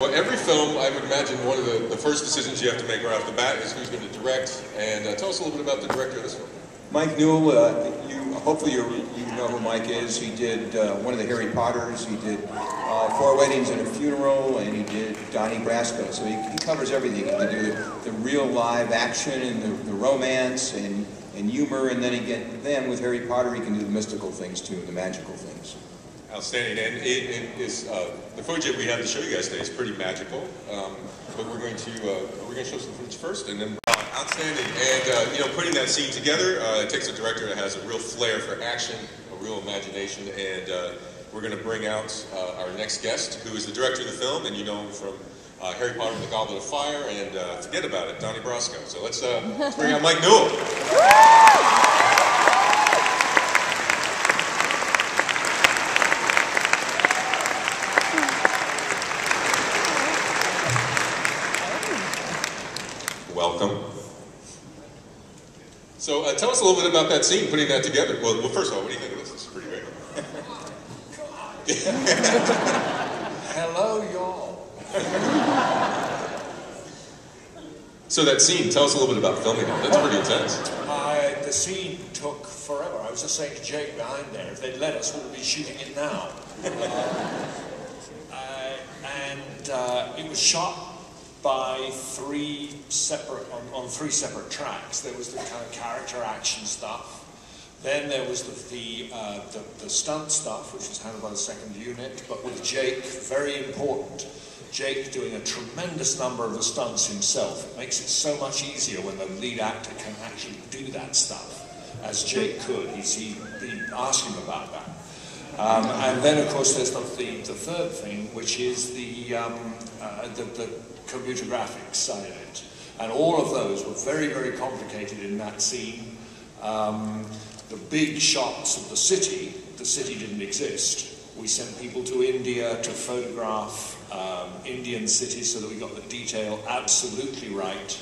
Well, every film, I would imagine one of the first decisions you have to make right off the bat is who's going to direct. And tell us a little bit about the director of this film. Mike Newell, hopefully you know who Mike is. He did one of the Harry Potters, he did Four Weddings and a Funeral, and he did Donnie Brasco. So he covers everything. He can do the real live action and the romance and humor, and then with Harry Potter he can do the mystical things too, the magical things. Outstanding, and it is the footage that we have to show you guys today is pretty magical. But we're going to show some footage first, and then outstanding. And putting that scene together, it takes a director that has a real flair for action, a real imagination, and we're going to bring out our next guest, who is the director of the film, and you know him from Harry Potter and the Goblet of Fire, and forget about it, Donnie Brasco. So let's bring out Mike Newell. Welcome. So tell us a little bit about that scene, putting that together. Well, first of all, what do you think of this? This is pretty great. Hello, y'all. So that scene, tell us a little bit about filming it. That's pretty intense. The scene took forever. I was just saying to Jake behind there, if they'd let us, we would be shooting it now. It was shot by on three separate tracks. There was the kind of character action stuff. Then there was the stunt stuff, which was handled by the second unit, but with Jake, very important. Jake doing a tremendous number of the stunts himself. It makes it so much easier when the lead actor can actually do that stuff, as Jake could. He asked him about that. And then, of course, there's the third thing, which is the computer graphics side of it. And all of those were very, very complicated in that scene. The big shots of the city didn't exist. We sent people to India to photograph Indian cities so that we got the detail absolutely right.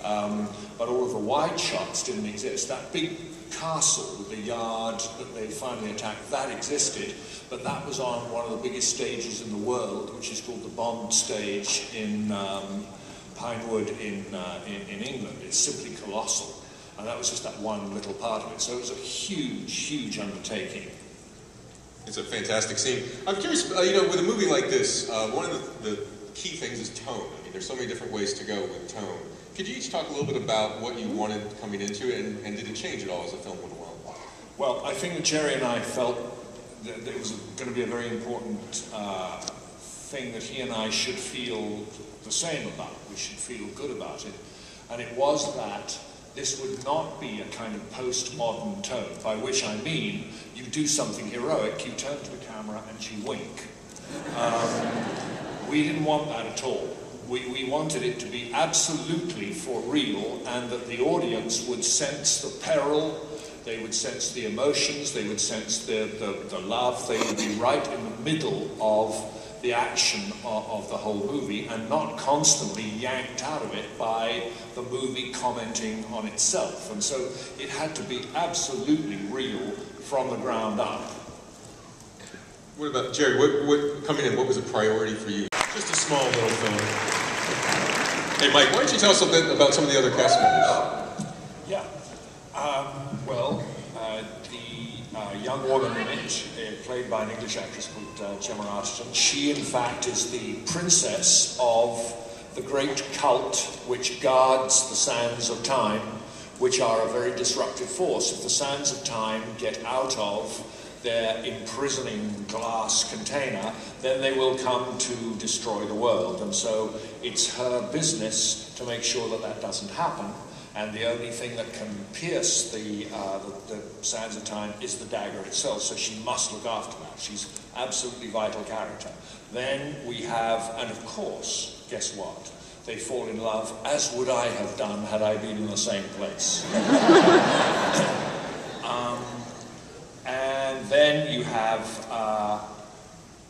But all of the wide shots didn't exist. That big castle with the yard that they finally attacked, that existed, but that was on one of the biggest stages in the world, which is called the Bond stage in Pinewood in England. It's simply colossal, and that was just that one little part of it. So it was a huge, huge undertaking. It's a fantastic scene. I'm curious, with a movie like this, one of the key things is tone. I mean, there's so many different ways to go with tone. Could you each talk a little bit about what you wanted coming into it, and did it change at all as the film went along? Well, I think that Jerry and I felt that it was going to be a very important thing that he and I should feel the same about. We should feel good about it. And it was that this would not be a kind of postmodern tone, by which I mean you do something heroic, you turn to the camera and you wink. We didn't want that at all. We wanted it to be absolutely for real, and that the audience would sense the peril, they would sense the emotions, they would sense the love, they would be right in the middle of the action of the whole movie, and not constantly yanked out of it by the movie commenting on itself. And so it had to be absolutely real from the ground up. What about, Jerry, what coming in, what was a priority for you? Just a small little film. Hey, Mike, why don't you tell us a bit about some of the other cast members? Yeah. The young woman in it, played by an English actress called Gemma Arterton, she, in fact, is the princess of the great cult which guards the sands of time, which are a very disruptive force. If the sands of time get out of their imprisoning glass container, then they will come to destroy the world. And so it's her business to make sure that that doesn't happen. And the only thing that can pierce the sands of time is the dagger itself, so she must look after that. She's absolutely vital character. Then we have, and of course, guess what? They fall in love, as would I have done had I been in the same place. And then you have, I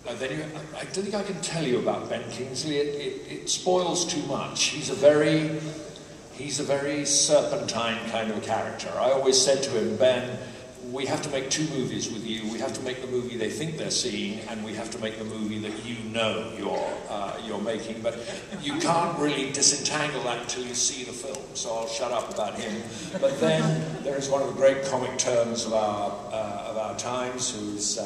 don't think I can tell you about Ben Kingsley. It spoils too much. He's a very serpentine kind of character. I always said to him, Ben, we have to make two movies with you. We have to make the movie they think they're seeing, and we have to make the movie that you know you're making. But you can't really disentangle that until you see the film, so I'll shut up about him. But then there is one of the great comic terms of our times, who's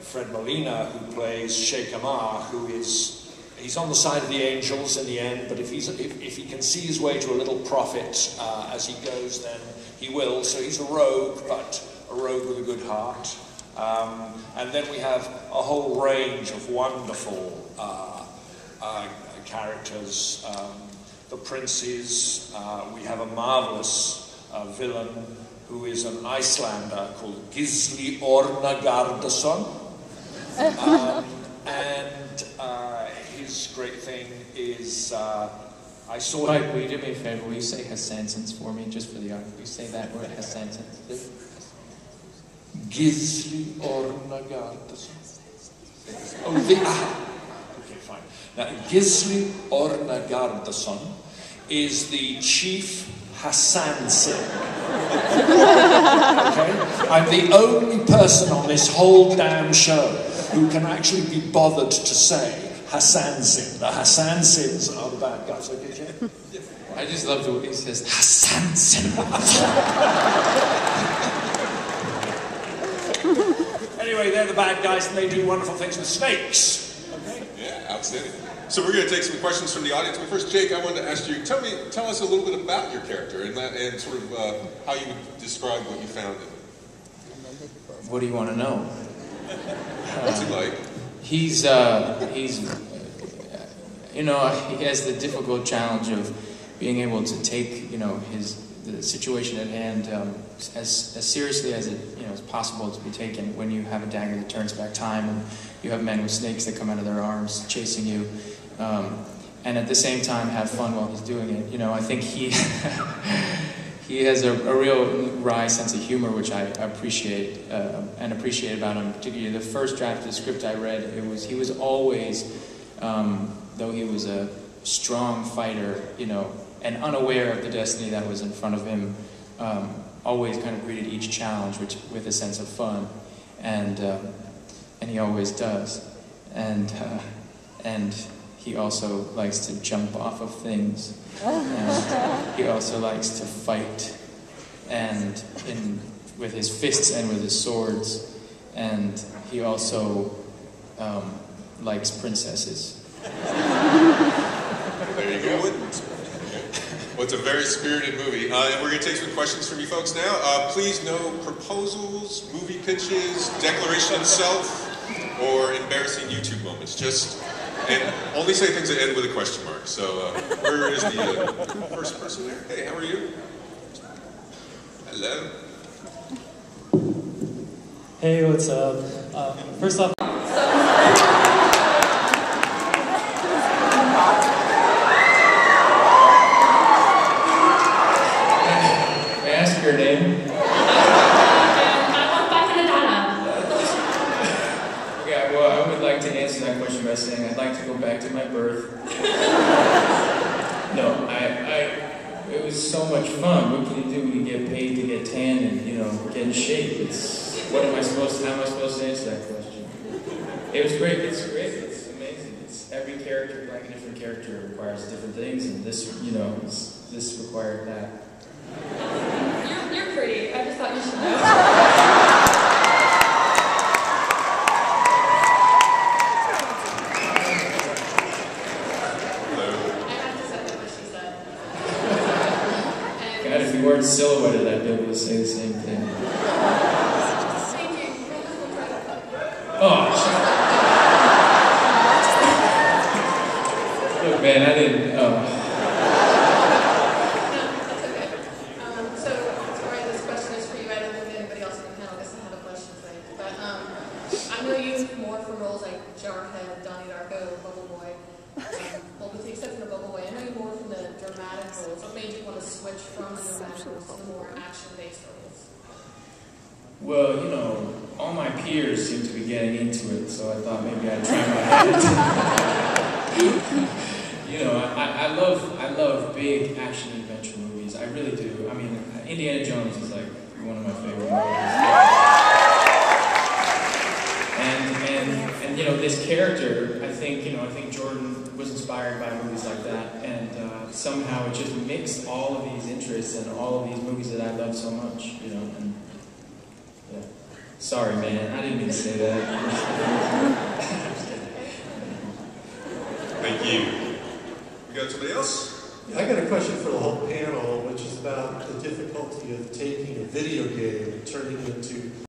Fred Molina, who plays Sheikh Amar, who is... He's on the side of the angels in the end, but if he can see his way to a little profit as he goes, then he will. So he's a rogue, but a rogue with a good heart. And then we have a whole range of wonderful characters. The princes. We have a marvelous villain who is an Icelander called Gisli Ornagardason. His great thing is, I saw him... Mike, will you do me a favor? Will you say Hassan for me, just for the audience? Will you say that word, Hassan? Gisli Ornagardason. Oh, okay, fine. Now, Gisli Ornagardason is the chief Hassan Sin. Okay? I'm the only person on this whole damn show who can actually be bothered to say Hassan Sin. The Hassan Sins are the bad guys. Okay, Jay? I just love the way he says Hassan Sin. Anyway, they're the bad guys, and they do wonderful things with snakes. Okay? Yeah, outstanding. So we're going to take some questions from the audience. But first, Jake, I wanted to ask you, tell us a little bit about your character and sort of how you would describe what you found in it. What do you want to know? What's he like? He's you know, he has the difficult challenge of being able to take, you know, the situation at hand as seriously as it, you know, is possible to be taken when you have a dagger that turns back time and you have men with snakes that come out of their arms chasing you, and at the same time have fun while he's doing it. You know, I think he he has a real wry sense of humor, which I appreciate and appreciate about him. Particularly the first draft of the script I read, he was always, though he was a strong fighter, you know, and unaware of the destiny that was in front of him, always kind of greeted each challenge with a sense of fun, and he always does, and he also likes to jump off of things, and he also likes to fight, and with his fists and with his swords, and he also likes princesses. There you go. Well, it's a very spirited movie. And we're going to take some questions from you folks now. Please, no proposals, movie pitches, declaration of self, or embarrassing YouTube moments. And only say things that end with a question mark. So, where is the first person there? Hey, how are you? Hello. Hey, what's up? First off, Your name? Okay, well, I would like to answer that question by saying I'd like to go back to my birth. No, it was so much fun. What can you do when you get paid to get tan and, you know, get in shape? How am I supposed to answer that question? It was great. It's great. It's amazing. Every character, like a different character, requires different things, and this, you know, this required that. You're pretty. I just thought you should know. I have to say what she said. God, if you weren't silhouetted, I'd be able to say the same thing. Thank you. Oh, look, man, I didn't. Well, you know, all my peers seem to be getting into it, so I thought maybe I'd try my hand. You know, I love big action adventure movies. I really do. I mean, Indiana Jones is like one of my favorite movies. And you know, this character, I think Jordan was inspired by movies like that, and somehow it just mixed all of these interests and all of these movies that I love so much, you know. And yeah, sorry, man, I didn't mean to say that. Thank you. We got somebody else? I got a question for the whole panel, which is about the difficulty of taking a video game and turning it into